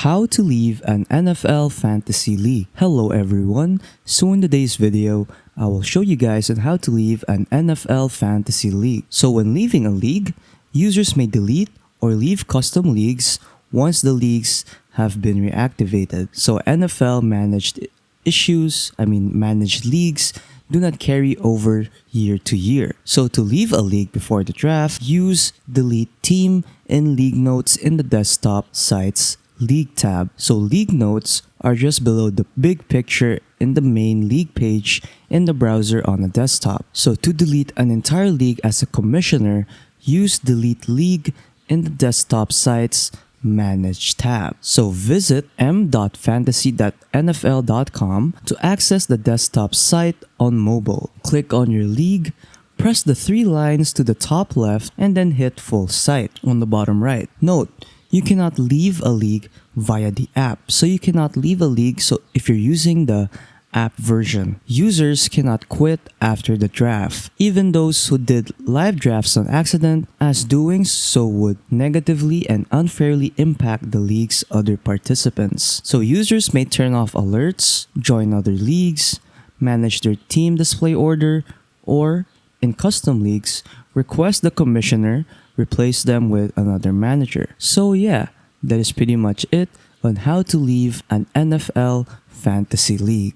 How to leave an NFL fantasy league. Hello everyone. So in today's video, I will show you guys on how to leave an NFL fantasy league. So when leaving a league, users may delete or leave custom leagues once the leagues have been reactivated. So NFL managed leagues do not carry over year to year. So to leave a league before the draft, use delete team in league notes in the desktop site's league tab. So league notes are just below the big picture in the main league page in the browser on a desktop. So to delete an entire league as a commissioner, use delete league in the desktop site's Manage tab. So visit m.fantasy.nfl.com to access the desktop site on mobile. Click on your league, press the three lines to the top left, and then hit full site on the bottom right. Note, you cannot leave a league via the app. So you cannot leave a league if you're using the app version. Users cannot quit after the draft, even those who did live drafts on accident, as doing so would negatively and unfairly impact the league's other participants. So users may turn off alerts, join other leagues, manage their team display order, or, in custom leagues, request the commissioner replace them with another manager. So yeah, that is pretty much it on how to leave an NFL fantasy league.